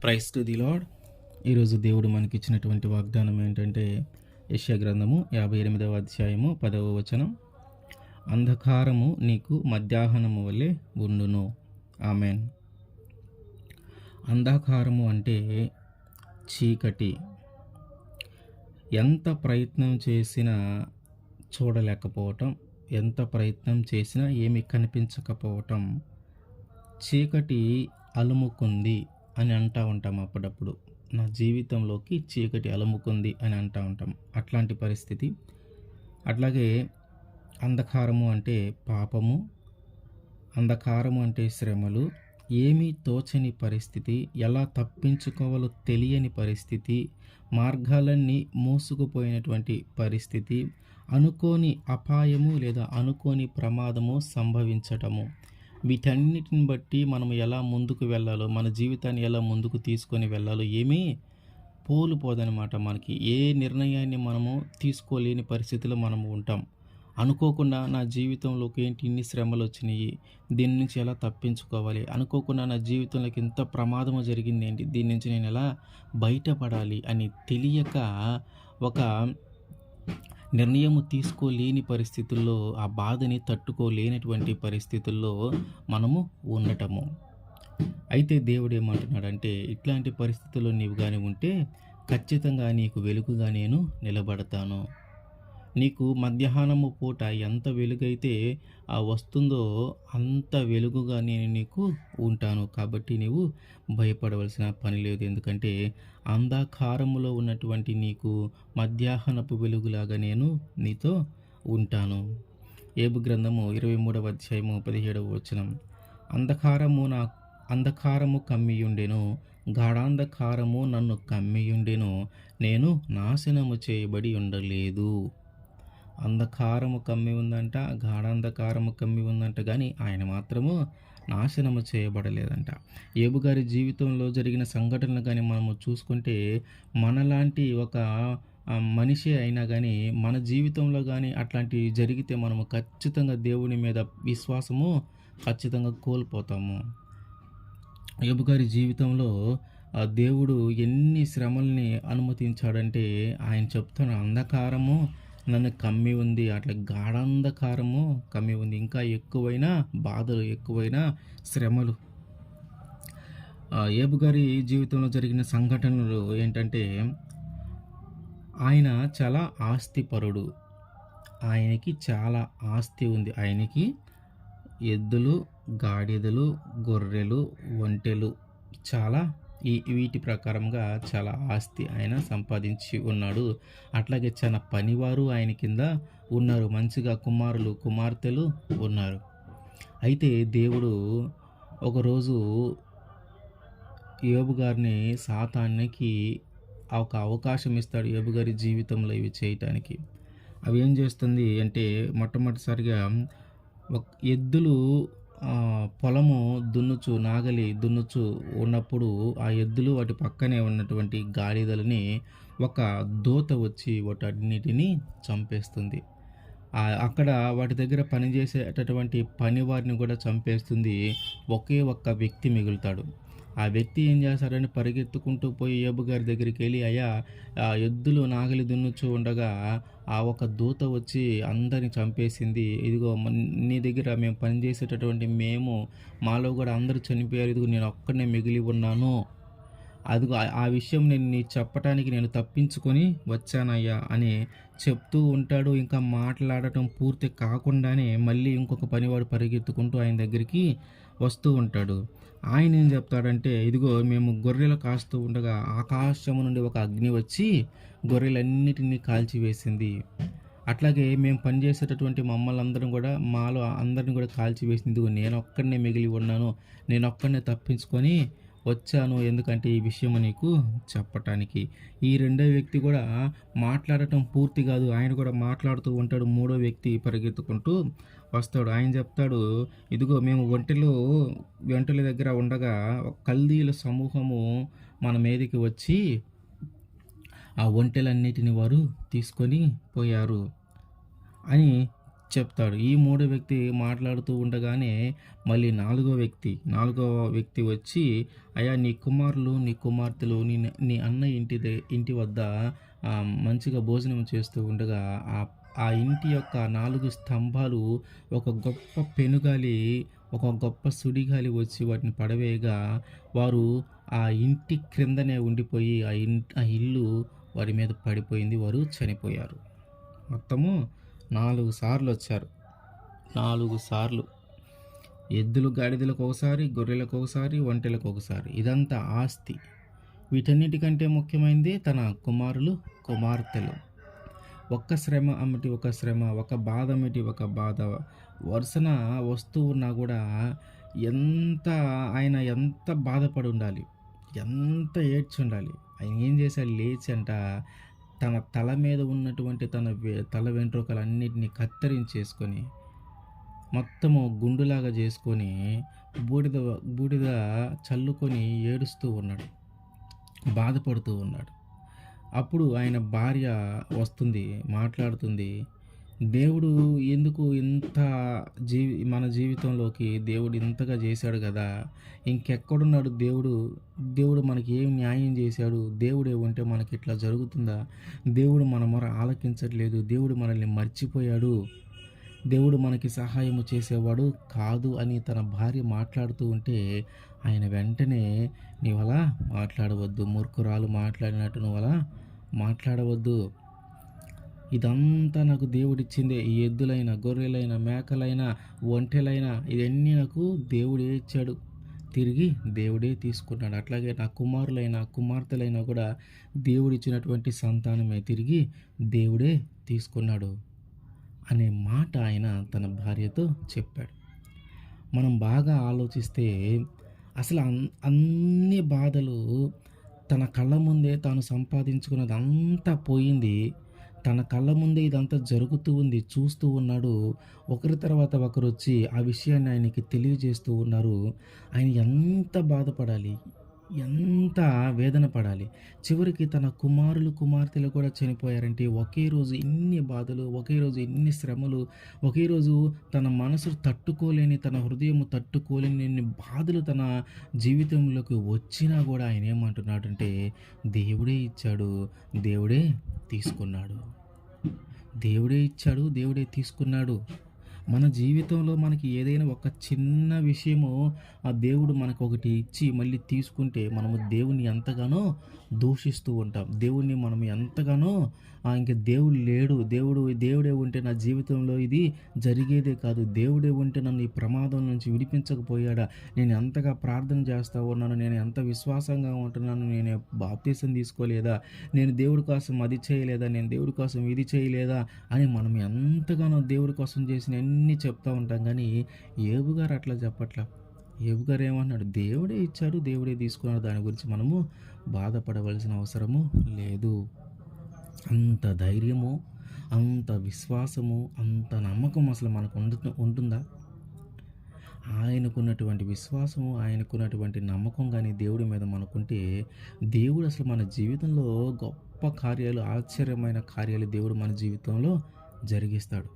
Praise to the lord. ఈరోజు దేవుడు మనకిచ్చినటువంటి వాగ్దానం ఏంటంటే యెషయా గ్రంథము 58వ అధ్యాయము 10వ వచనం. అంధకారము నీకు మధ్యాహ్నము వలె ఉండును. ఆమెన్. అంధకారము అంటే చీకటి. ఎంత ప్రయత్నం చేసినా చూడలేకపోవటం, ఎంత ప్రయత్నం చేసినా ఏమి కనిపించకపోవటం, చీకటి అలుముకుంది అని అంటూ ఉంటాం అప్పుడప్పుడు. నా జీవితంలోకి చీకటి అలుముకుంది అని అంటూ ఉంటాం. అట్లాంటి పరిస్థితి. అట్లాగే అంధకారము అంటే పాపము, అంధకారము అంటే శ్రమలు, ఏమీ తోచని పరిస్థితి, ఎలా తప్పించుకోవాలో తెలియని పరిస్థితి, మార్గాలన్నీ మూసుకుపోయినటువంటి పరిస్థితి, అనుకోని అపాయము లేదా అనుకోని ప్రమాదము సంభవించటము. వీటన్నిటిని బట్టి మనం ఎలా ముందుకు వెళ్ళాలో, మన జీవితాన్ని ఎలా ముందుకు తీసుకొని వెళ్ళాలో ఏమీ పోలుపోదనమాట. మనకి ఏ నిర్ణయాన్ని మనము తీసుకోలేని పరిస్థితిలో మనము ఉంటాం. అనుకోకుండా నా జీవితంలోకి ఏంటి ఇన్ని శ్రమలు వచ్చినాయి, దీని నుంచి ఎలా తప్పించుకోవాలి, అనుకోకుండా నా జీవితంలోకి ఇంత ప్రమాదము జరిగింది ఏంటి, దీని నుంచి నేను ఎలా బయటపడాలి అని తెలియక ఒక నిర్ణయము తీసుకోలేని పరిస్థితుల్లో, ఆ బాధని తట్టుకోలేనటువంటి పరిస్థితుల్లో మనము ఉండటము. అయితే దేవుడు ఏమంటున్నాడంటే, ఇట్లాంటి పరిస్థితుల్లో నీవు కానీ ఉంటే ఖచ్చితంగా నీకు వెలుగుగా నేను నిలబడతాను. నీకు మధ్యాహ్నము పూట ఎంత వెలుగైతే వస్తుందో అంత వెలుగుగా నేను నీకు ఉంటాను. కాబట్టి నీవు భయపడవలసిన పని లేదు. ఎందుకంటే అంధకారములో ఉన్నటువంటి నీకు మధ్యాహ్నపు వెలుగులాగా నేను నీతో ఉంటాను. ఏబు గ్రంథము 23వ అధ్యాయము 17వ వచనం. అంధకారము కమ్మియుండెను, గాఢాంధకారము నన్ను కమ్మియుండెను, నేను నాశనము చేయబడి ఉండలేదు. అంధకారము కమ్మి ఉందంట, గాఢాంధకారము కమ్మి ఉందంట, కానీ ఆయన మాత్రము నాశనము చేయబడలేదంట. ఏబు గారి జీవితంలో జరిగిన సంఘటనలు కానీ మనము చూసుకుంటే, మనలాంటి ఒక మనిషి అయినా కానీ మన జీవితంలో కానీ అట్లాంటివి జరిగితే మనము ఖచ్చితంగా దేవుని మీద విశ్వాసము ఖచ్చితంగా కోల్పోతాము. ఏబు గారి జీవితంలో దేవుడు ఎన్ని శ్రమల్ని అనుమతించాడంటే, ఆయన చెప్తున్న అంధకారము నన్ను కమ్మి ఉంది, అట్లా గాఢాంధకారము కమ్మి ఉంది, ఇంకా ఎక్కువైన బాధలు, ఎక్కువైన శ్రమలు. ఏబు గారి జీవితంలో జరిగిన సంఘటనలు ఏంటంటే, ఆయన చాలా ఆస్తిపరుడు. ఆయనకి చాలా ఆస్తి ఉంది. ఆయనకి ఎద్దులు, గాడిదలు, గొర్రెలు, ఒంటెలు చాలా వీటి ప్రకారంగా చాలా ఆస్తి ఆయన సంపాదించి ఉన్నాడు. అట్లాగే చాలా పనివారు ఆయన కింద ఉన్నారు. మంచిగా కుమారులు, కుమార్తెలు ఉన్నారు. అయితే దేవుడు ఒకరోజు యోబు గారిని సాతానికి ఒక అవకాశం ఇస్తాడు యోబు గారి జీవితంలో ఇవి చేయటానికి. అవి ఏం చేస్తుంది అంటే, మొట్టమొదటిసారిగా ఎద్దులు పొలము దున్నుచు, నాగలి దున్నుచు ఉన్నప్పుడు ఆ ఎద్దులు వాటి పక్కనే ఉన్నటువంటి గాడిదలని ఒక దూత వచ్చి వాటన్నిటినీ చంపేస్తుంది. అక్కడ వాటి దగ్గర పనిచేసేటటువంటి పనివారిని కూడా చంపేస్తుంది. ఒకే ఒక్క వ్యక్తి మిగులుతాడు. ఆ వ్యక్తి ఏం చేస్తాడని పరిగెత్తుకుంటూ పోయి యోబు గారి దగ్గరికి వెళ్ళి, అయ్యా, ఎద్దులు నాగలి దున్నుచూ ఉండగా ఆ ఒక దూత వచ్చి అందరిని చంపేసింది. ఇదిగో నీ దగ్గర మేము పనిచేసేటటువంటి మాలో కూడా అందరూ చనిపోయారు, ఇదిగో నేను ఒక్కడనే మిగిలి ఉన్నాను, అదిగో ఆ విషయం నేను నీకు చెప్పటానికి నేను తప్పించుకొని వచ్చానయ్యా అని చెప్తూ ఉంటాడు. ఇంకా మాట్లాడటం పూర్తి కాకుండానే మళ్ళీ ఇంకొక పనివాడు పరిగెత్తుకుంటూ ఆయన దగ్గరికి వస్తూ ఉంటాడు. ఆయన ఏం చెప్తాడంటే, ఇదిగో మేము గొర్రెలు కాస్తూ ఉండగా ఆకాశము నుండి ఒక అగ్ని వచ్చి గొర్రెలన్నిటినీ కాల్చివేసింది. అట్లాగే మేము పనిచేసేటటువంటి మమ్మల్ని అందరం కూడా, మాలో అందరిని కూడా కాల్చివేసింది. ఇదిగో నేను ఒక్కడనే మిగిలి ఉన్నాను, నేను ఒక్కడనే తప్పించుకొని వచ్చాను, ఎందుకంటే ఈ విషయం నీకు చెప్పటానికి. ఈ రెండో వ్యక్తి కూడా మాట్లాడటం పూర్తి కాదు, ఆయన కూడా మాట్లాడుతూ ఉంటాడు. మూడో వ్యక్తి పరిగెత్తుకుంటూ వస్తాడు. ఆయన చెప్తాడు, ఇదిగో మేము ఒంటెల దగ్గర ఉండగా కల్దీల సమూహము మన మీదకి వచ్చి ఆ ఒంటెలన్నిటిని వారు తీసుకొని పోయారు అని చెప్తాడు. ఈ మూడో వ్యక్తి మాట్లాడుతూ ఉండగానే మళ్ళీ నాలుగో వ్యక్తి వచ్చి, "అయ్యా నీ కుమారులు, నీ కుమార్తెలు నీ అన్నయ్య ఇంటి వద్ద మంచిగా భోజనం చేస్తూ ఉండగా ఆ ఇంటి యొక్క 4 స్తంభాలు ఒక గొప్ప పెనుగాలి, ఒక గొప్ప సుడిగాలి వచ్చి వాటిని పడవేయగా వారు ఆ ఇంటి క్రిందనే ఉండిపోయి ఆ ఇల్లు వారి మీద పడిపోయింది. వారు చనిపోయారు." మొత్తము 4 సార్లొచ్చారు. 4 సార్లు. ఎద్దులు, గాడిదలకు ఒకసారి, గొర్రెలకు ఒకసారి, ఒంటెలకు ఒకసారి. ఇదంతా ఆస్తి. వీటన్నిటికంటే ముఖ్యమైనది తన కుమారులు, కుమార్తెలు. ఒక్క శ్రమ అమ్మటి ఒక శ్రమ, ఒక బాధ అమ్మటి ఒక బాధ వరుసన వస్తూ ఉన్నా కూడా ఆయన ఎంత బాధపడి ఉండాలి, ఎంత ఏడ్చుండాలి. ఆయన ఏం చేశాడు, లేచి తన తల మీద ఉన్నటువంటి తల వెంట్రుకలన్నిటిని కత్తిరించేసుకొని మొత్తము గుండులాగా చేసుకొని బూడిద బూడిద చల్లుకొని ఏడుస్తూ ఉన్నాడు, బాధపడుతూ ఉన్నాడు. అప్పుడు ఆయన భార్య వస్తుంది, మాట్లాడుతుంది. దేవుడు ఎందుకు ఇంత మన జీవితంలోకి దేవుడు ఇంతగా చేశాడు కదా, ఇంకెక్కడున్నాడు దేవుడు? దేవుడు మనకి ఏం న్యాయం చేశాడు? దేవుడే ఉంటే మనకి ఇట్లా జరుగుతుందా? దేవుడు మన మొర ఆలకించట్లేదు, దేవుడు మనల్ని మర్చిపోయాడు, దేవుడు మనకి సహాయము చేసేవాడు కాదు అని తన భార్య మాట్లాడుతూ ఉంటే ఆయన వెంటనే, "నీవలా మాట్లాడవద్దు, మూర్ఖురాలు మాట్లాడినట్టు నువ్వలా మాట్లాడవద్దు. ఇదంతా నాకు దేవుడిచ్చిందే. ఈ ఎద్దులైనా, గొర్రెలైనా, మేకలైనా, ఒంటెలైనా ఇవన్నీ నాకు దేవుడే ఇచ్చాడు. తిరిగి దేవుడే తీసుకున్నాడు. అట్లాగే నా కుమారులైనా, కుమార్తెలైనా కూడా దేవుడిచ్చినటువంటి సంతానమే తిరిగి దేవుడే తీసుకున్నాడు" అనే మాట ఆయన తన భార్యతో చెప్పాడు. మనం బాగా ఆలోచిస్తే అసలు అన్ని బాధలు తన కళ్ళ ముందే తాను సంపాదించుకున్నదంతా పోయింది. తన కళ్ళ ముందే ఇదంతా జరుగుతూ ఉంది, చూస్తూ ఉన్నాడు. ఒకరి తర్వాత ఒకరు వచ్చి ఆ విషయాన్ని ఆయనకి తెలియజేస్తూ ఉన్నారు. ఆయన ఎంత బాధపడాలి, ఎంత వేదన పడాలి. చివరికి తన కుమారులు, కుమార్తెలు కూడా చనిపోయారంటే ఒకే రోజు ఇన్ని బాధలు, ఒకే రోజు ఇన్ని శ్రమలు, ఒకే రోజు తన మనసు తట్టుకోలేని, తన హృదయం తట్టుకోలేని ఇన్ని బాధలు తన జీవితంలోకి వచ్చినా కూడా ఆయన ఏమంటున్నాడంటే, దేవుడే ఇచ్చాడు, దేవుడే తీసుకున్నాడు. దేవుడే ఇచ్చాడు, దేవుడే తీసుకున్నాడు. మన జీవితంలో మనకి ఏదైనా ఒక చిన్న విషయము ఆ దేవుడు మనకు ఒకటి ఇచ్చి మళ్ళీ తీసుకుంటే మనము దేవుని ఎంతగానో దూషిస్తూ ఉంటాం. దేవుణ్ణి మనం ఎంతగానో ఇంక దేవుడు లేడు, దేవుడే ఉంటే నా జీవితంలో ఇది జరిగేదే కాదు, దేవుడే ఉంటే నన్ను ఈ ప్రమాదం నుంచి విడిపించకపోయాడా, నేను ఎంతగా ప్రార్థన చేస్తూ ఉన్నాను, నేను ఎంత విశ్వాసంగా ఉంటున్నాను, నేను బాప్తీసం తీసుకోలేదా, నేను దేవుడి కోసం అది చేయలేదా, నేను దేవుడి కోసం ఇది చేయలేదా అని మనం ఎంతగానో దేవుడి కోసం చేసిన అన్నీ చెప్తూ ఉంటాం. కానీ ఏబు గారు అట్లా చెప్పట్లా. ఏబు గారు ఏమన్నాడు, దేవుడే ఇచ్చాడు, దేవుడే తీసుకున్నాడు, దాని గురించి మనము బాధపడవలసిన అవసరము లేదు. అంత ధైర్యము, అంత విశ్వాసము, అంత నమ్మకం అసలు మనకు ఉంటుందా? ఆయనకున్నటువంటి విశ్వాసము, ఆయనకున్నటువంటి నమ్మకం కానీ దేవుడి మీద మనకుంటే దేవుడు అసలు మన జీవితంలో గొప్ప కార్యాలు, ఆశ్చర్యమైన కార్యాలు దేవుడు మన జీవితంలో జరిగిస్తాడు.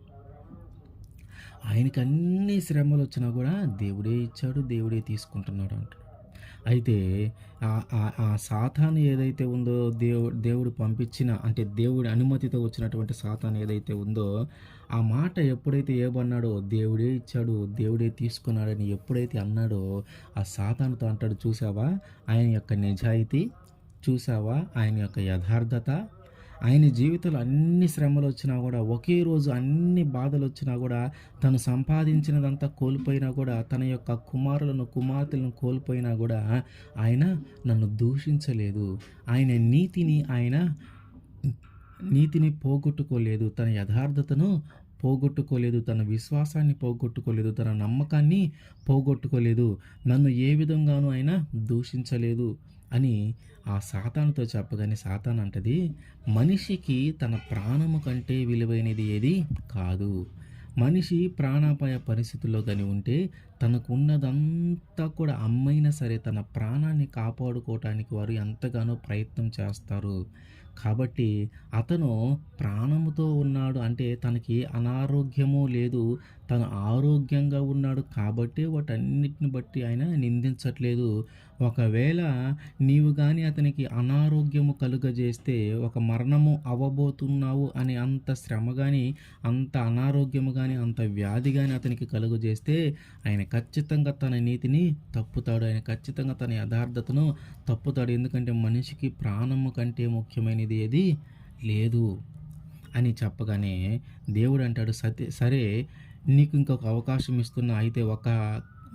ఆయనకి అన్ని శ్రమలు వచ్చినా కూడా దేవుడే ఇచ్చాడు, దేవుడే తీసుకుంటున్నాడు అంటాడు. అయితే ఆ సాతాను ఏదైతే ఉందో, దేవుడు పంపించిన, అంటే దేవుడి అనుమతితో వచ్చినటువంటి సాతాను ఏదైతే ఉందో, ఆ మాట ఎప్పుడైతే ఏమన్నాడో, దేవుడే ఇచ్చాడు, దేవుడే తీసుకున్నాడని ఎప్పుడైతే అన్నాడో, ఆ సాతానుతో అంటాడు, చూసావా ఆయన యొక్క నిజాయితీ, చూసావా ఆయన యొక్క యథార్థత, ఆయన జీవితంలో అన్ని శ్రమలు వచ్చినా కూడా, ఒకే రోజు అన్ని బాధలు వచ్చినా కూడా, తను సంపాదించినదంతా కోల్పోయినా కూడా, తన యొక్క కుమారులను, కుమార్తెలను కోల్పోయినా కూడా ఆయన నన్ను దూషించలేదు. ఆయన నీతిని పోగొట్టుకోలేదు, తన యథార్థతను పోగొట్టుకోలేదు, తన విశ్వాసాన్ని పోగొట్టుకోలేదు, తన నమ్మకాన్ని పోగొట్టుకోలేదు, నన్ను ఏ విధంగానూ ఆయన దూషించలేదు అని ఆ సాతానుతో చెప్పగానే సాతాను అంటది, మనిషికి తన ప్రాణము కంటే విలువైనది ఏది కాదు. మనిషి ప్రాణాపాయ పరిస్థితుల్లో కానీ ఉంటే తనకున్నదంతా కూడా అమ్మైనా సరే తన ప్రాణాన్ని కాపాడుకోవటానికి వారు ఎంతగానో ప్రయత్నం చేస్తారు. కాబట్టి అతను ప్రాణముతో ఉన్నాడు అంటే తనకి అనారోగ్యము లేదు. తను ఆరోగ్యంగా ఉన్నాడు కాబట్టే వాటన్నిటిని బట్టి ఆయన నిందించట్లేదు. ఒకవేళ నీవు గాని అతనికి అనారోగ్యము కలుగజేస్తే, ఒక మరణము అవ్వబోతున్నావు అని అంత శ్రమ గాని, అంత అనారోగ్యము గాని, అంత వ్యాధి గాని అతనికి కలుగజేస్తే, ఆయన ఖచ్చితంగా తన నీతిని తప్పుతాడు. ఆయన ఖచ్చితంగా తన యథార్థతను తప్పుతాడు. ఎందుకంటే మనిషికి ప్రాణము కంటే ముఖ్యమైనది ఏది లేదు అని చెప్పగానే దేవుడు అంటాడు, సరే నీకు ఇంకొక అవకాశం ఇస్తున్నా. అయితే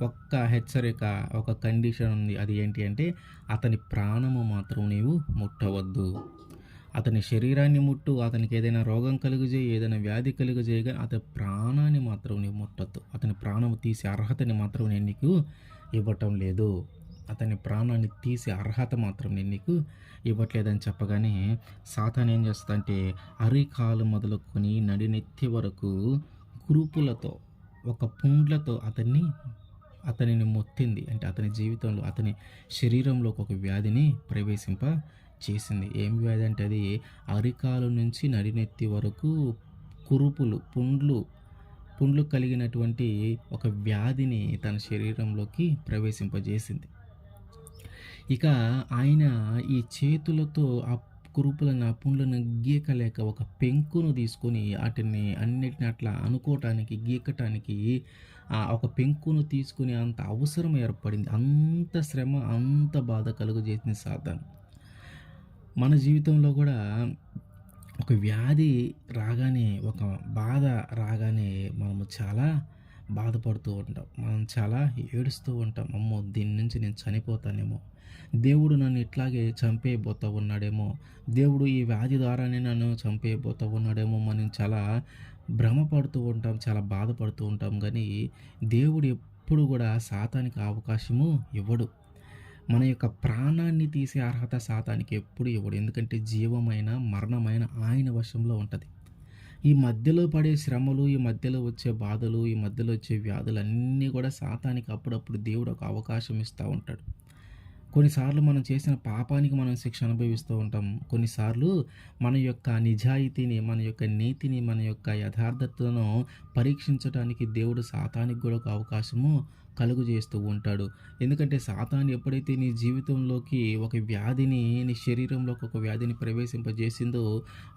ఒక్క హెచ్చరిక, ఒక కండిషన్ ఉంది. అది ఏంటి అంటే అతని ప్రాణము మాత్రం నీవు ముట్టవద్దు. అతని శరీరాన్ని ముట్టు, అతనికి ఏదైనా రోగం కలుగజేయి, ఏదైనా వ్యాధి కలుగజేయగా అతని ప్రాణాన్ని మాత్రం నీవు ముట్టొద్దు. అతని ప్రాణము తీసే అర్హతని మాత్రం నేను నీకు ఇవ్వటం లేదు. అతని ప్రాణాన్ని తీసే అర్హత మాత్రం నేను నీకు ఇవ్వట్లేదని చెప్పగానే సాతాను ఏం చేస్తుందంటే అరికాలు మొదలుకొని నడినెత్తి వరకు కురుపులతో, ఒక పుండ్లతో అతనిని మొత్తింది. అంటే అతని జీవితంలో, అతని శరీరంలోకి ఒక వ్యాధిని ప్రవేశింప చేసింది. ఏం వ్యాధి అంటే అది అరికాలు నుంచి నడినెత్తి వరకు కురుపులు, పుండ్లు కలిగినటువంటి ఒక వ్యాధిని తన శరీరంలోకి ప్రవేశింపజేసింది. ఇక ఆయన ఈ చేతులతో ఆ కురుపులను, ఆ పుండ్లను గీకలేక ఒక పెంకును తీసుకొని వాటిని అన్నిటిని అట్లా అనుకోవటానికి, గీకటానికి ఒక పెంకును తీసుకునే అంత అవసరం ఏర్పడింది. అంత శ్రమ, అంత బాధ కలుగజేసింది సాతాను. మన జీవితంలో కూడా ఒక వ్యాధి రాగానే, ఒక బాధ రాగానే మనము చాలా బాధపడుతూ ఉంటాం. మనం చాలా ఏడుస్తూ ఉంటాం. అమ్మో! దీని నుంచి నేను చనిపోతానేమో, దేవుడు నన్ను ఇట్లాగే చంపేయబోతూ ఉన్నాడేమో, దేవుడు ఈ వ్యాధి ద్వారానే నన్ను చంపేయబోతూ ఉన్నాడేమో, మనం చాలా భ్రమపడుతూ ఉంటాం, చాలా బాధపడుతూ ఉంటాం. కానీ దేవుడు ఎప్పుడు కూడా సాతానికి అవకాశము ఇవ్వడు. మన యొక్క ప్రాణాన్ని తీసే అర్హత సాతానికి ఎప్పుడు ఇవ్వడు. ఎందుకంటే జీవమైన, మరణమైన ఆయన వశంలో ఉంటుంది. ఈ మధ్యలో పడే శ్రమలు, ఈ మధ్యలో వచ్చే బాధలు, ఈ మధ్యలో వచ్చే వ్యాధులన్నీ కూడా సాతానికి అప్పుడప్పుడు దేవుడు ఒక అవకాశం ఇస్తూ ఉంటాడు. కొన్నిసార్లు మనం చేసిన పాపానికి మనం శిక్ష అనుభవిస్తూ ఉంటాం. కొన్నిసార్లు మన యొక్క నిజాయితీని, మన యొక్క నీతిని, మన యొక్క యథార్థతను పరీక్షించడానికి దేవుడు సాతానికి కూడా ఒక అవకాశము కలుగజేస్తూ ఉంటాడు. ఎందుకంటే సాతాను ఎప్పుడైతే నీ జీవితంలోకి ఒక వ్యాధిని, నీ శరీరంలోకి ఒక వ్యాధిని ప్రవేశింపజేసిందో,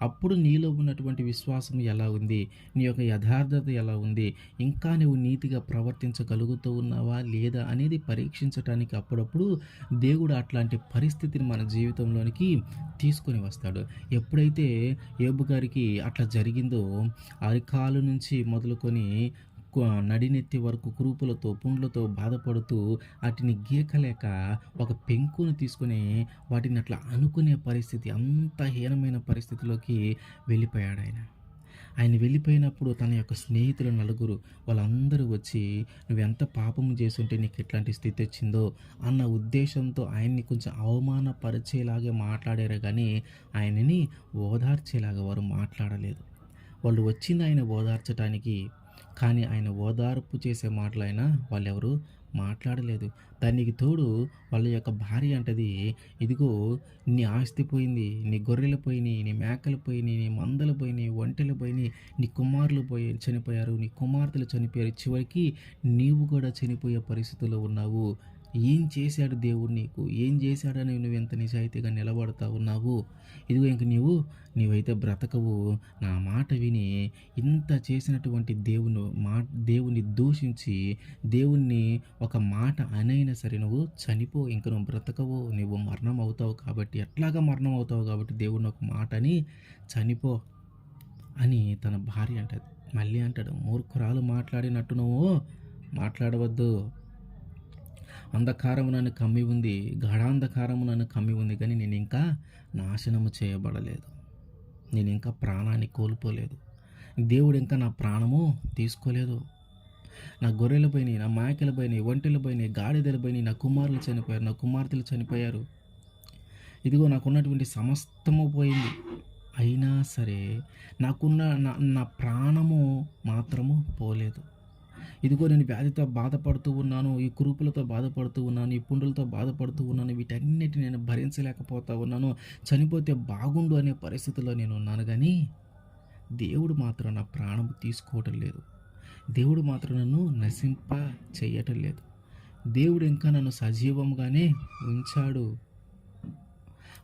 అప్పుడు నీలో ఉన్నటువంటి విశ్వాసం ఎలా ఉంది, నీ యొక్క యథార్థత ఎలా ఉంది, ఇంకా నువ్వు నీతిగా ప్రవర్తించగలుగుతూ ఉన్నావా లేదా అనేది పరీక్షించడానికి అప్పుడప్పుడు దేవుడు అట్లాంటి పరిస్థితిని మన జీవితంలోనికి తీసుకొని వస్తాడు. ఎప్పుడైతే యోబు గారికి అట్లా జరిగిందో, అరికాలు నుంచి మొదలుకొని నడినెత్తి వరకు కురుపులతో, పుండ్లతో బాధపడుతూ వాటిని గీకలేక ఒక పెంకును తీసుకొని వాటిని అట్లా అనుకునే పరిస్థితి, అంత హీనమైన పరిస్థితిలోకి వెళ్ళిపోయాడు ఆయన. ఆయన వెళ్ళిపోయినప్పుడు తన యొక్క స్నేహితులు నలుగురు, వాళ్ళందరూ వచ్చి నువ్వెంత పాపం చేసుంటే నీకు ఇట్లాంటి స్థితి వచ్చిందో అన్న ఉద్దేశంతో ఆయన్ని కొంచెం అవమానపరిచేలాగే మాట్లాడారు. కానీ ఆయనని ఓదార్చేలాగా వారు మాట్లాడలేదు. వాళ్ళు వచ్చింది ఆయన ఓదార్చడానికి, కానీ ఆయన ఓదార్పు చేసే మాటలు ఆయన వాళ్ళెవరు మాట్లాడలేదు. దానికి తోడు వాళ్ళ యొక్క భార్య అంటది, ఇదిగో నీ ఆస్తి పోయింది, నీ గొర్రెలు పోయినాయి, నీ మేకలు పోయినాయి, నీ మందలు పోయినాయి, ఒంటెలు పోయినాయి, నీ కుమారులు చనిపోయారు, నీ కుమార్తెలు చనిపోయారు, చివరికి నీవు కూడా చనిపోయే పరిస్థితుల్లో ఉన్నావు. ఏం చేశాడు దేవుడు నీకు? ఏం చేశాడని నువ్వు ఎంత నిజాయితీగా నిలబడతా ఉన్నావు? ఇదిగో ఇంక నీవైతే బ్రతకవు. నా మాట విని ఇంత చేసినటువంటి దేవుని దూషించి, దేవుణ్ణి ఒక మాట అనైనా సరే నువ్వు చనిపో, ఇంక నువ్వు బ్రతకవు, నువ్వు మరణం అవుతావు. కాబట్టి ఎట్లాగా మరణం అవుతావు కాబట్టి దేవుడిని ఒక మాట అని చనిపో అని తన భార్య అంటది. మళ్ళీ అంటాడు, మూర్ఖురాలు మాట్లాడినట్టు నువ్వు మాట్లాడవద్దు. అంధకారము నన్ను కమ్మి ఉంది, గాఢాంధకారము నన్ను కమ్మి ఉంది, కానీ నేను ఇంకా నాశనము చేయబడలేదు, నేను ఇంకా ప్రాణాన్ని కోల్పోలేదు, దేవుడు ఇంకా నా ప్రాణము తీసుకోలేదు. నా గొర్రెలు పోయినాయి, నా మేకలు పోయినాయి, ఒంటెలు పోయినాయి, గాడిదలు పోయినాయి, నా కుమారులు చనిపోయారు, నా కుమార్తెలు చనిపోయారు, ఇదిగో నాకున్నటువంటి సమస్తము పోయింది. అయినా సరే నా ప్రాణము మాత్రము పోలేదు. ఇదిగో నేను వ్యాధితో బాధపడుతూ ఉన్నాను, ఈ కురుపులతో బాధపడుతూ ఉన్నాను, ఈ పుండ్రులతో బాధపడుతూ ఉన్నాను, వీటన్నిటిని నేను భరించలేకపోతా ఉన్నాను, చనిపోతే బాగుండు అనే పరిస్థితిలో నేను ఉన్నాను. కానీ దేవుడు మాత్రం నా ప్రాణం తీసుకోవటం లేదు. దేవుడు మాత్రం నన్ను నశింప చేయటం లేదు. దేవుడు ఇంకా నన్ను సజీవంగానే ఉంచాడు.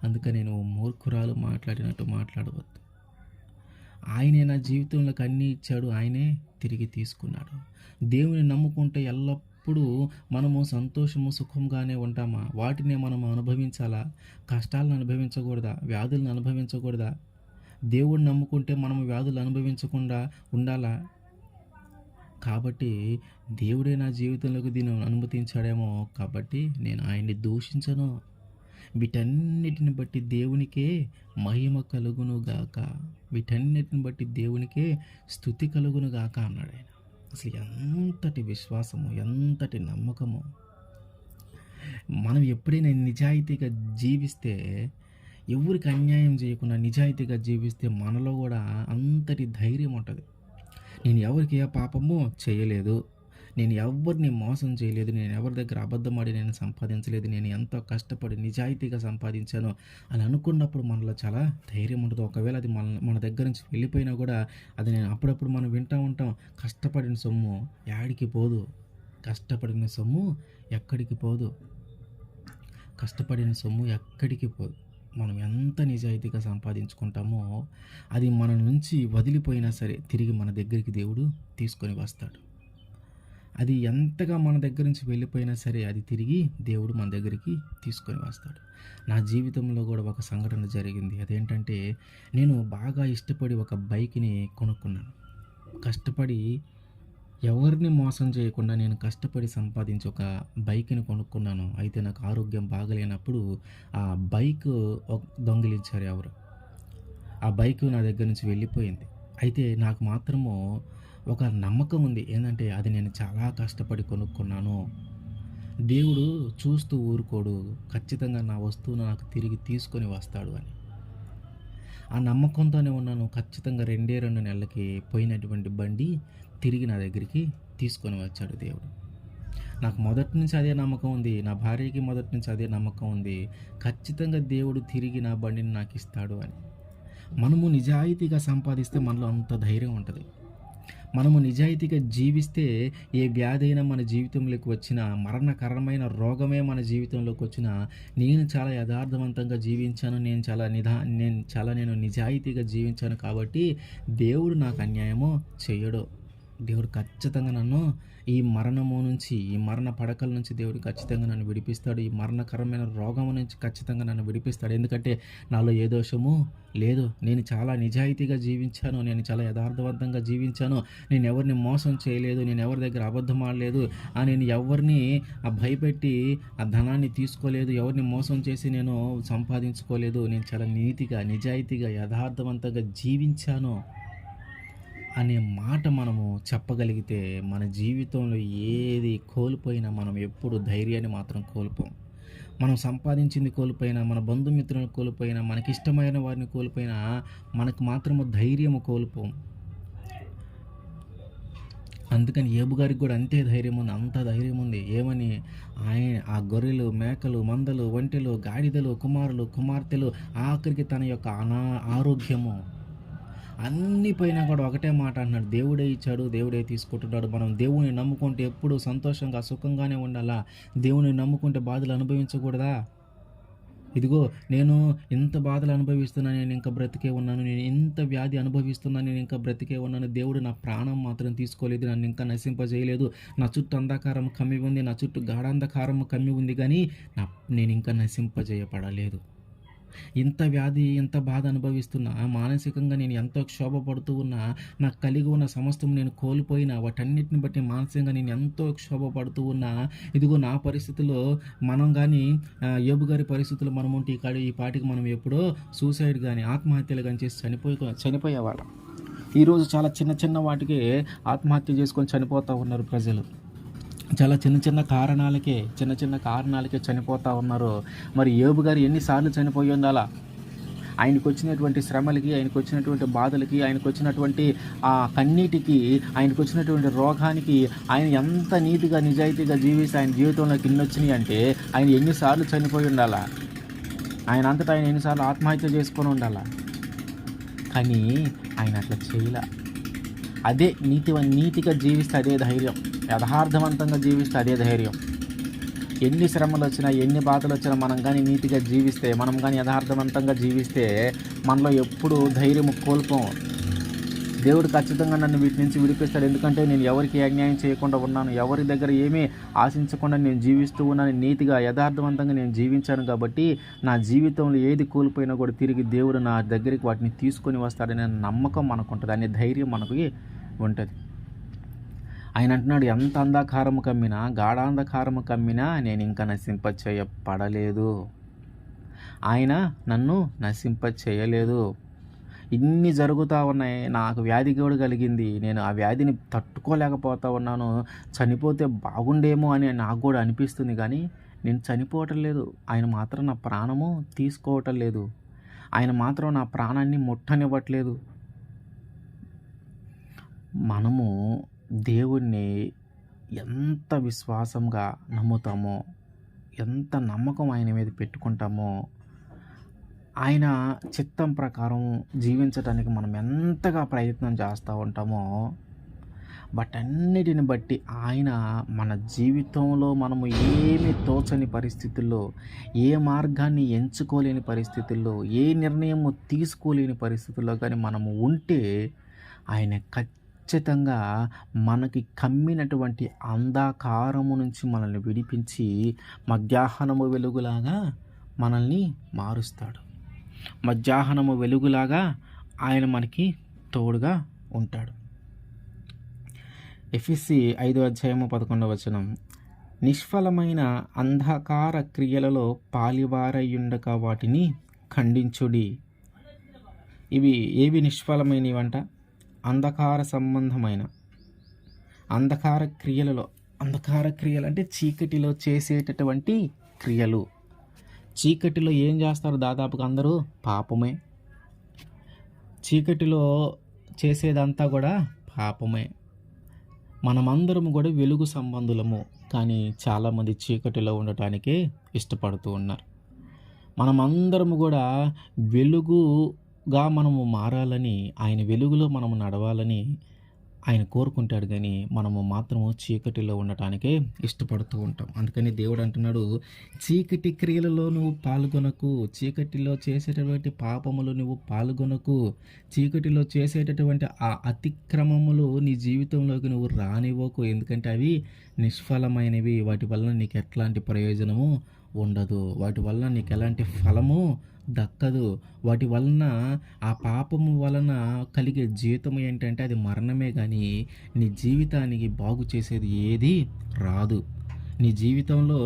అందుకని నేను మూర్ఖురాలు మాట్లాడినట్టు మాట్లాడవద్దు. ఆయనే నా జీవితంలోకి అన్నీ ఇచ్చాడు, ఆయనే తిరిగి తీసుకున్నాడు. దేవుని నమ్ముకుంటే ఎల్లప్పుడూ మనము సంతోషము సుఖంగానే ఉంటామా? వాటినే మనం అనుభవించాలా? కష్టాలను అనుభవించకూడదా? వ్యాధులను అనుభవించకూడదా? దేవుడిని నమ్ముకుంటే మనము వ్యాధులు అనుభవించకుండా ఉండాలా? కాబట్టి దేవుడే నా జీవితంలోకి దీన్ని అనుమతించాడేమో, కాబట్టి నేను ఆయన్ని దూషించను. వీటన్నిటిని బట్టి దేవునికే మహిమ కలుగును గాక, వీటన్నిటిని బట్టి దేవునికే స్తుతి కలుగును గాక అన్నాడు ఆయన. అసలు ఎంతటి విశ్వాసము, ఎంతటి నమ్మకము! మనం ఎప్పుడైనా నిజాయితీగా జీవిస్తే, ఎవరికి అన్యాయం చేయకుండా నిజాయితీగా జీవిస్తే మనలో కూడా అంతటి ధైర్యం ఉంటుంది. నేను ఎవరికి ఏ పాపము చేయలేదు, నేను ఎవరిని మోసం చేయలేదు, నేను ఎవరి దగ్గర అబద్ధమాడి నేను సంపాదించలేదు, నేను ఎంతో కష్టపడి నిజాయితీగా సంపాదించాను అని అనుకున్నప్పుడు మనలో చాలా ధైర్యం ఉంటుంది. ఒకవేళ అది మన దగ్గర నుంచి వెళ్ళిపోయినా కూడా అది నేను అప్పుడప్పుడు మనం వింటూ ఉంటాం, కష్టపడిన సొమ్ము యాడికి పోదు, కష్టపడిన సొమ్ము ఎక్కడికి పోదు, కష్టపడిన సొమ్ము ఎక్కడికి పోదు. మనం ఎంత నిజాయితీగా సంపాదించుకుంటామో అది మన నుంచి వదిలిపోయినా సరే తిరిగి మన దగ్గరికి దేవుడు తీసుకొని వస్తాడు. అది ఎంతగా మన దగ్గర నుంచి వెళ్ళిపోయినా సరే అది తిరిగి దేవుడు మన దగ్గరికి తీసుకొని వస్తాడు. నా జీవితంలో కూడా ఒక సంఘటన జరిగింది. అదేంటంటే, నేను బాగా ఇష్టపడి ఒక బైక్ని కొనుక్కున్నాను. కష్టపడి ఎవరిని మోసం చేయకుండా నేను కష్టపడి సంపాదించి ఒక బైక్ని కొనుక్కున్నాను. అయితే నాకు ఆరోగ్యం బాగలేనప్పుడు ఆ బైక్ దొంగిలించారు ఎవరు. ఆ బైక్ నా దగ్గర నుంచి వెళ్ళిపోయింది. అయితే నాకు మాత్రము ఒక నమ్మకం ఉంది. ఏంటంటే, అది నేను చాలా కష్టపడి కొనుక్కున్నాను, దేవుడు చూస్తూ ఊరుకోడు, ఖచ్చితంగా నా వస్తువును నాకు తిరిగి తీసుకొని వస్తాడు అని. ఆ నమ్మకంతోనే ఉన్నాను. ఖచ్చితంగా 2 నెలలకి పోయినటువంటి బండి తిరిగి నా దగ్గరికి తీసుకొని వచ్చాడు దేవుడు. నాకు మొదటి నుంచి అదే నమ్మకం ఉంది, నా భార్యకి మొదటి నుంచి అదే నమ్మకం ఉంది, ఖచ్చితంగా దేవుడు తిరిగి నా బండిని నాకు ఇస్తాడు అని. మనము నిజాయితీగా సంపాదిస్తే మనలో అంత ధైర్యం ఉంటుంది. మనము నిజాయితీగా జీవిస్తే ఏ వ్యాధి అయినా మన జీవితంలోకి వచ్చిన, మరణకరమైన రోగమే మన జీవితంలోకి వచ్చిన, నేను చాలా యథార్థవంతంగా జీవించాను, నేను నిజాయితీగా జీవించాను కాబట్టి దేవుడు నాకు అన్యాయమో చేయడు. దేవుడు ఖచ్చితంగా నన్ను ఈ మరణము నుంచి, ఈ మరణ పడకల నుంచి దేవుడు ఖచ్చితంగా నన్ను విడిపిస్తాడు. ఈ మరణకరమైన రోగము నుంచి ఖచ్చితంగా నన్ను విడిపిస్తాడు. ఎందుకంటే నాలో ఏ దోషము లేదు. నేను చాలా నిజాయితీగా జీవించాను, నేను చాలా యథార్థవంతంగా జీవించాను, నేను ఎవరిని మోసం చేయలేదు, నేను ఎవరి దగ్గర అబద్ధం ఆడలేదు, నేను ఎవరిని భయపెట్టి ఆ ధనాన్ని తీసుకోలేదు, ఎవరిని మోసం చేసి నేను సంపాదించుకోలేదు, నేను చాలా నీతిగా, నిజాయితీగా, యథార్థవంతంగా జీవించాను అనే మాట మనము చెప్పగలిగితే మన జీవితంలో ఏది కోల్పోయినా మనం ఎప్పుడు ధైర్యాన్ని మాత్రం కోల్పోం. మనం సంపాదించింది కోల్పోయినా, మన బంధుమిత్రులను కోల్పోయినా, మనకిష్టమైన వారిని కోల్పోయినా మనకు మాత్రము ధైర్యము కోల్పోం. అందుకని ఏబు గారికి కూడా అంతే ధైర్యం ఉంది, అంత ధైర్యం ఉంది. ఏమని? ఆయన ఆ గొర్రెలు, మేకలు, మందలు, ఒంటెలు, గాడిదలు, కుమారులు, కుమార్తెలు, ఆఖరికి తన యొక్క ఆరోగ్యము అన్ని పైన కూడా ఒకటే మాట అంటున్నాడు, దేవుడే ఇచ్చాడు, దేవుడే తీసుకుంటున్నాడు. మనం దేవుని నమ్ముకుంటే ఎప్పుడు సంతోషంగా, సుఖంగానే ఉండాలా. దేవుని నమ్ముకుంటే బాధలు అనుభవించకూడదా? ఇదిగో నేను ఇంత బాధలు అనుభవిస్తున్నా, నేను ఇంకా బ్రతికే ఉన్నాను, నేను ఇంత వ్యాధి అనుభవిస్తున్నా, నేను ఇంకా బ్రతికే ఉన్నాను, దేవుడు నా ప్రాణం మాత్రం తీసుకోలేదు, నన్ను ఇంకా నశింపజేయలేదు. నా చుట్టూ అంధకారం కమ్మి ఉంది, నా చుట్టూ గాఢాంధకారం కమ్మి ఉంది, కానీ నేను ఇంకా నశింపజేయబడలేదు. ఇంత వ్యాధి, ఇంత బాధ అనుభవిస్తున్నా, మానసికంగా నేను ఎంతో క్షోభపడుతూ ఉన్నా, నాకు కలిగి ఉన్న సమస్తం నేను కోల్పోయినా, వాటన్నిటిని బట్టి మానసికంగా నేను ఎంతో క్షోభపడుతూ ఉన్నా, ఇదిగో నా పరిస్థితుల్లో మనం కానీ యోబు గారి పరిస్థితుల్లో మనం ఉంటే ఈ పాటికి మనం ఎప్పుడో సూసైడ్ కానీ, ఆత్మహత్యలు కానీ చేసి చనిపోయేవాళ్ళం. ఈరోజు చాలా చిన్న చిన్న వాటికి ఆత్మహత్య చేసుకొని చనిపోతూ ఉన్నారు ప్రజలు. చాలా చిన్న కారణాలకే చనిపోతూ ఉన్నారు. మరి యోబు గారు ఎన్నిసార్లు చనిపోయి ఉండాలా? ఆయనకు వచ్చినటువంటి శ్రమలకి, ఆయనకు వచ్చినటువంటి బాధలకి, ఆయనకు వచ్చినటువంటి కన్నీటికి, ఆయనకు వచ్చినటువంటి రోగానికి ఆయన ఎంత నీతిగా నిజాయితీగా జీవిస్తే ఆయన జీవితంలోకి ఇన్ని వచ్చినాయి అంటే ఆయన ఎన్నిసార్లు చనిపోయి ఉండాలా, ఆయన అంతటా ఆయన ఎన్నిసార్లు ఆత్మహత్య చేసుకొని ఉండాలా. కానీ ఆయన అట్లా చేయలే. అదే నీతిగా జీవిస్తే అదే ధైర్యం, యథార్థవంతంగా జీవిస్తే అదే ధైర్యం. ఎన్ని శ్రమలు వచ్చినా, ఎన్ని బాధలు వచ్చినా మనం కానీ నీతిగా జీవిస్తే, మనం కానీ యథార్థవంతంగా జీవిస్తే మనలో ఎప్పుడు ధైర్యం కోల్పోం. దేవుడు ఖచ్చితంగా నన్ను వీటి నుంచి విడిపిస్తాడు. ఎందుకంటే నేను ఎవరికి అన్యాయం చేయకుండా ఉన్నాను, ఎవరి దగ్గర ఏమీ ఆశించకుండా నేను జీవిస్తూ ఉన్నాను, నీతిగా యథార్థవంతంగా నేను జీవించాను. కాబట్టి నా జీవితంలో ఏది కోల్పోయినా కూడా తిరిగి దేవుడు నా దగ్గరికి వాటిని తీసుకొని వస్తాడనే నమ్మకం మనకు ఉంటుంది, అనే ధైర్యం మనకు ఉంటుంది. ఆయన అంటున్నాడు, ఎంత అంధకారము కమ్మినా, గాఢాంధకారము కమ్మినా నేను ఇంకా నశింపచేయపడలేదు. ఆయన నన్ను నశింపచేయలేదు. ఇన్ని జరుగుతూ ఉన్నాయి, నాకు వ్యాధి కూడా కలిగింది, నేను ఆ వ్యాధిని తట్టుకోలేకపోతా ఉన్నాను, చనిపోతే బాగుండేమో అని నాకు కూడా అనిపిస్తుంది. కానీ నేను చనిపోవటం లేదు. ఆయన మాత్రం నా ప్రాణము తీసుకోవటం లేదు. ఆయన మాత్రం నా ప్రాణాన్ని ముట్టనివ్వట్లేదు. మనము దేవుణ్ణి ఎంత విశ్వాసంగా నమ్ముతామో, ఎంత నమ్మకం ఆయన మీద పెట్టుకుంటామో, ఆయన చిత్తం ప్రకారం జీవించడానికి మనం ఎంతగా ప్రయత్నం చేస్తూ ఉంటామో, అన్నిటిని బట్టి ఆయన మన జీవితంలో మనము ఏమి తోచని పరిస్థితుల్లో, ఏ మార్గాన్ని ఎంచుకోలేని పరిస్థితుల్లో, ఏ నిర్ణయము తీసుకోలేని పరిస్థితుల్లో కానీ మనము ఉంటే ఆయన ఖచ్చితంగా మనకి కమ్మినటువంటి అంధకారము నుంచి మనల్ని విడిపించి మధ్యాహ్నము వెలుగులాగా మనల్ని మారుస్తాడు. మధ్యాహ్నము వెలుగులాగా ఆయన మనకి తోడుగా ఉంటాడు. ఎఫెసీ 5:11 నిష్ఫలమైన అంధకార క్రియలలో పాలివారయుండక వాటిని ఖండించుడి. ఇవి ఏవి నిష్ఫలమైనవంట? అంధకార సంబంధమైన అంధకార క్రియలు అంటే చీకటిలో చేసేటటువంటి క్రియలు. చీకటిలో ఏం చేస్తారు? దాదాపుగా అందరూ పాపమే. చీకటిలో చేసేదంతా కూడా పాపమే. మనమందరం కూడా వెలుగు సంబంధులము, కానీ చాలామంది చీకటిలో ఉండటానికే ఇష్టపడుతూ ఉన్నారు. మనమందరము కూడా వెలుగుగా మనము మారాలని, ఆయన వెలుగులో మనము నడవాలని ఆయన కోరుకుంటాడు. కానీ మనము మాత్రము చీకటిలో ఉండటానికే ఇష్టపడుతూ ఉంటాం. అందుకని దేవుడు అంటున్నాడు, చీకటి క్రియలలో నువ్వు పాల్గొనకు, చీకటిలో చేసేటటువంటి పాపములు నువ్వు పాల్గొనకు, చీకటిలో చేసేటటువంటి ఆ అతిక్రమములు నీ జీవితంలోకి నువ్వు రానివ్వకు. ఎందుకంటే అవి నిష్ఫలమైనవి. వాటి వలన నీకు ఎట్లాంటి ప్రయోజనము ఉండదు, వాటి వలన నీకు ఎలాంటి ఫలము దక్కదు. వాటి వలన, ఆ పాపము వలన కలిగే జీతం ఏంటంటే అది మరణమే. కానీ నీ జీవితానికి బాగు చేసేది ఏది రాదు. నీ జీవితంలో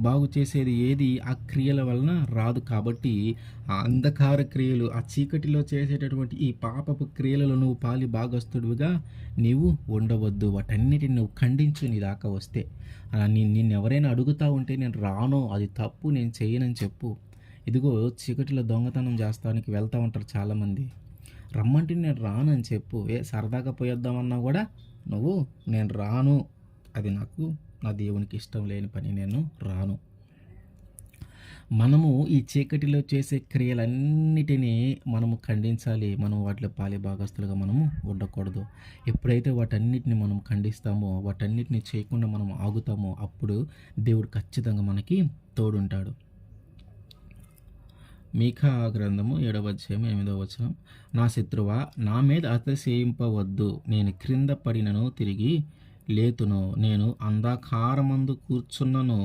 బాగు చేసేది ఏది ఆ క్రియల వలన రాదు. కాబట్టి ఆ అంధకార క్రియలు, ఆ చీకటిలో చేసేటటువంటి ఈ పాపపు క్రియలలో నువ్వు పాలి భాగస్తుడివిగా నీవు ఉండవద్దు. వాటన్నిటిని నువ్వు ఖండించు. నీ దాకా వస్తే నిన్ను ఎవరైనా అడుగుతూ ఉంటే నేను రాను, అది తప్పు, నేను చేయనని చెప్పు. ఇదిగో చీకటిలో దొంగతనం చేస్తానికి వెళ్తూ ఉంటారు చాలామంది. రమ్మంటే నేను రాను అని చెప్పు. సరదాగా పోయొద్దామన్నా కూడా నువ్వు నేను రాను, అది నాకు నా దేవునికి ఇష్టం లేని పని, నేను రాను. మనము ఈ చీకటిలో చేసే క్రియలన్నిటినీ మనము ఖండించాలి. మనం వాటిలో పాలి భాగస్తులుగా మనము ఉండకూడదు. ఎప్పుడైతే వాటన్నిటిని మనం ఖండిస్తామో, వాటన్నిటిని చేయకుండా మనం ఆగుతామో, అప్పుడు దేవుడు ఖచ్చితంగా మనకి తోడుంటాడు. మీకా గ్రంథము 7:8 నా శత్రువా, నా మీద అతిశయింపవద్దు, నేను క్రింద పడినను తిరిగి లేతును, నేను అంధకారమందు కూర్చున్నను,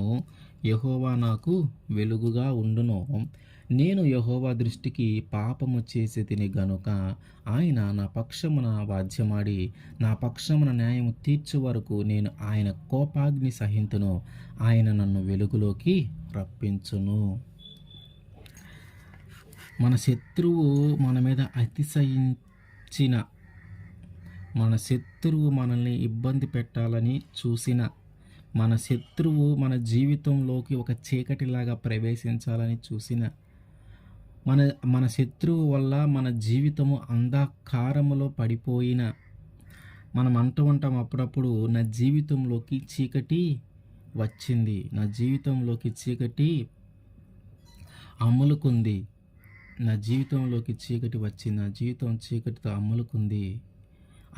యెహోవా నాకు వెలుగుగా ఉండును. నేను యెహోవా దృష్టికి పాపము చేసి తిని గనుక ఆయన నా పక్షమున వాద్యమాడి నా పక్షమున న్యాయము తీర్చు వరకు నేను ఆయన కోపాగ్ని సహింతును. ఆయన నన్ను వెలుగులోకి రప్పించును. మన శత్రువు మన మీద అతిశయించిన, మన శత్రువు మనల్ని ఇబ్బంది పెట్టాలని చూసిన, మన శత్రువు మన జీవితంలోకి ఒక చీకటిలాగా ప్రవేశించాలని చూసిన, మన మన శత్రువు వల్ల మన జీవితము అంధకారములో పడిపోయిన మనం అంటూ ఉంటాం అప్పుడప్పుడు, నా జీవితంలోకి చీకటి వచ్చింది, నా జీవితంలోకి చీకటి అమ్ములుకుంది, నా జీవితంలోకి చీకటి వచ్చింది, నా జీవితం చీకటితో అమ్ములుకుంది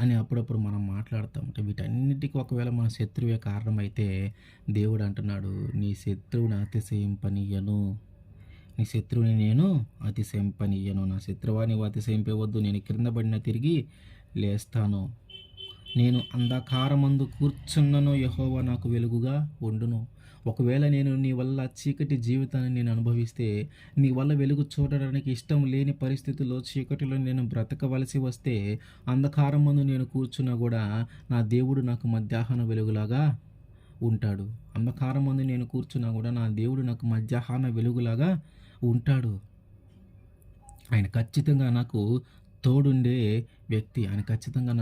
అని అప్పుడప్పుడు మనం మాట్లాడుతాం. అంటే వీటన్నిటికీ ఒకవేళ మన శత్రువే కారణమైతే దేవుడు అంటున్నాడు, నీ శత్రువుని అతిశయింపనీయను, నీ శత్రువుని నేను అతిశయింపనీయను, నా శత్రువా నీవు అతిశయింపవద్దు, నేను క్రింద పడిన తిరిగి లేస్తాను, నేను అంధకారమందు కూర్చున్నను, యెహోవా నాకు వెలుగుగా ఉండును. ఒకవేళ నేను నీ వల్ల చీకటి జీవితాన్ని నేను అనుభవిస్తే, నీ వల్ల వెలుగు చూడడానికి ఇష్టం లేని పరిస్థితుల్లో చీకటిలో నేను బ్రతకవలసి వస్తే, అంధకారమందు నేను కూర్చున్నా కూడా నా దేవుడు నాకు మధ్యాహ్న వెలుగులాగా ఉంటాడు. అంధకారమందు నేను కూర్చున్నా కూడా నా దేవుడు నాకు మధ్యాహ్న వెలుగులాగా ఉంటాడు. ఆయన ఖచ్చితంగా నాకు తోడుండే వ్యక్తి. ఆయన ఖచ్చితంగా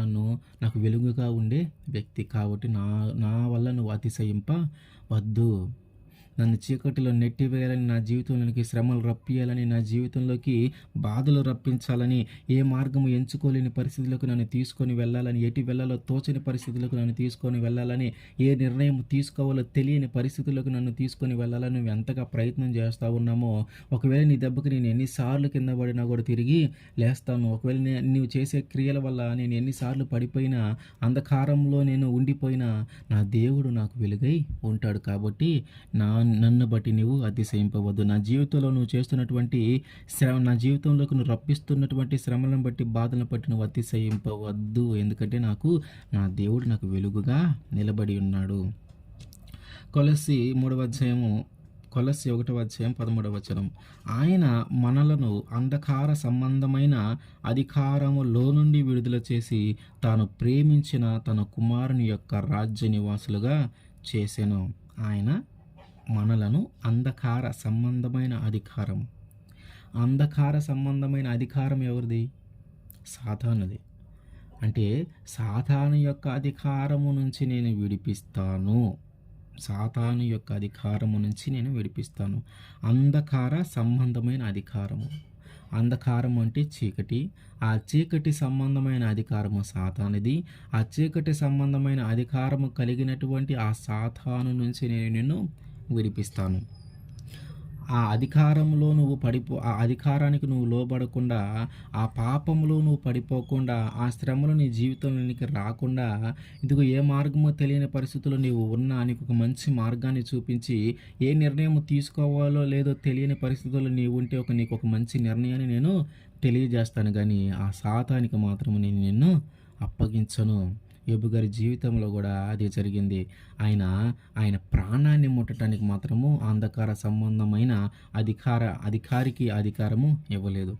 నాకు వెలుగుగా ఉండే వ్యక్తి. కాబట్టి నా వల్ల నువ్వు అతిశయింపవద్దు. నన్ను చీకటిలో నెట్టివేయాలని, నా జీవితంలోనికి శ్రమలు రప్పియాలని, నా జీవితంలోకి బాధలు రప్పించాలని, ఏ మార్గము ఎంచుకోలేని పరిస్థితులకు నన్ను తీసుకొని వెళ్ళాలని, ఎటు వెళ్ళాలో తోచని పరిస్థితులకు నన్ను తీసుకొని వెళ్ళాలని, ఏ నిర్ణయం తీసుకోవాలో తెలియని పరిస్థితులకు నన్ను తీసుకొని వెళ్ళాలని నువ్వు ఎంతగా ప్రయత్నం చేస్తూ ఉన్నామో, ఒకవేళ నీ దెబ్బకి నేను ఎన్నిసార్లు కింద పడినా కూడా తిరిగి లేస్తాను. ఒకవేళ నువ్వు చేసే క్రియల వల్ల నేను ఎన్నిసార్లు పడిపోయినా, అంధకారంలో నేను ఉండిపోయినా, నా దేవుడు నాకు వెలుగై ఉంటాడు. కాబట్టి నన్ను బట్టి నువ్వు అతిశయింపవద్దు. నా జీవితంలో నువ్వు చేస్తున్నటువంటి నా జీవితంలోకి నువ్వు రప్పిస్తున్నటువంటి శ్రమలను బట్టి, బాధలను బట్టి నువ్వు అతిశయింపవద్దు. ఎందుకంటే నా దేవుడు నాకు వెలుగుగా నిలబడి ఉన్నాడు. కొలస్సి 1:13 ఆయన మనలను అంధకార సంబంధమైన అధికారములో నుండి విడుదల చేసి, తాను ప్రేమించిన తన కుమారుని యొక్క రాజ్య నివాసులుగా చేసెను. ఆయన మనలను అంధకార సంబంధమైన అధికారం ఎవరిది? సాతానుది. అంటే సాతాను యొక్క అధికారము నుంచి నేను విడిపిస్తాను. అంధకార సంబంధమైన అధికారము. అంధకారం అంటే చీకటి. ఆ చీకటి సంబంధమైన అధికారము సాతానుది. ఆ చీకటి సంబంధమైన అధికారము కలిగినటువంటి ఆ సాతాను నుంచి నేను నిన్ను విడిపిస్తాను. ఆ అధికారంలో ఆ అధికారానికి నువ్వు లోబడకుండా, ఆ పాపంలో నువ్వు పడిపోకుండా, ఆ శ్రమలు నీ జీవితంలోనికి రాకుండా, ఇదిగో ఏ మార్గమో తెలియని పరిస్థితుల్లో నీవు ఉన్నా, నీకు ఒక మంచి మార్గాన్ని చూపించి, ఏ నిర్ణయం తీసుకోవాలో లేదో తెలియని పరిస్థితుల్లో నీవు ఉంటే నీకు ఒక మంచి నిర్ణయాన్ని నేను తెలియజేస్తాను. కానీ ఆ సాతానికి మాత్రము నేను నిన్ను అప్పగించను. యోబు గారి జీవితంలో కూడా అదే జరిగింది. ఆయన ప్రాణాన్ని ముట్టడానికి మాత్రము అంధకార సంబంధమైన అధికారికి అధికారము ఇవ్వలేదు.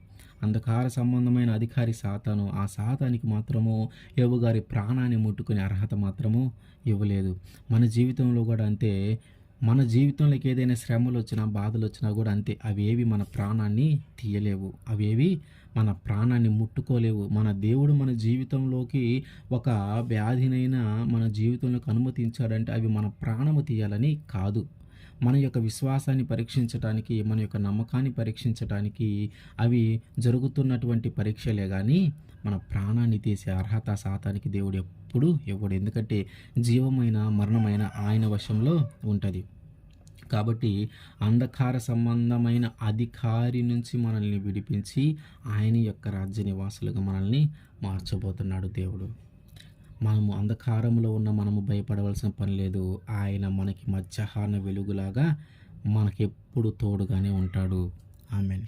అంధకార సంబంధమైన అధికారి సాతాను. ఆ సాతానికి మాత్రము యోబు గారి ప్రాణాన్ని ముట్టుకునే అర్హత మాత్రము ఇవ్వలేదు. మన జీవితంలో కూడా అంతే. మన జీవితంలోకి ఏదైనా శ్రమలు వచ్చినా, బాధలు వచ్చినా కూడా అంతే. అవేవి మన ప్రాణాన్ని తీయలేవు, అవేవి మన ప్రాణాన్ని ముట్టుకోలేవు. మన దేవుడు మన జీవితంలోకి ఒక వ్యాధినైనా మన జీవితంలోకి అనుమతించాడంటే అవి మన ప్రాణము తీయాలని కాదు. మన యొక్క విశ్వాసాన్ని పరీక్షించడానికి, మన యొక్క నమ్మకాన్ని పరీక్షించడానికి అవి జరుగుతున్నటువంటి పరీక్షలే కానీ మన ప్రాణాన్ని తీసే అర్హత సాతానికి దేవుడు ఎప్పుడు ఇవ్వడు. ఎందుకంటే జీవమైన మరణమైన ఆయన వశంలో ఉంటుంది. కాబట్టి అంధకార సంబంధమైన అధికారి నుంచి మనల్ని విడిపించి ఆయన యొక్క రాజ్య నివాసులుగా మనల్ని మార్చబోతున్నాడు దేవుడు. మనము అంధకారంలో ఉన్న మనము భయపడవలసిన పని లేదు. ఆయన మనకి మధ్యాహ్న వెలుగులాగా మనకెప్పుడు తోడుగానే ఉంటాడు. ఆమేన్.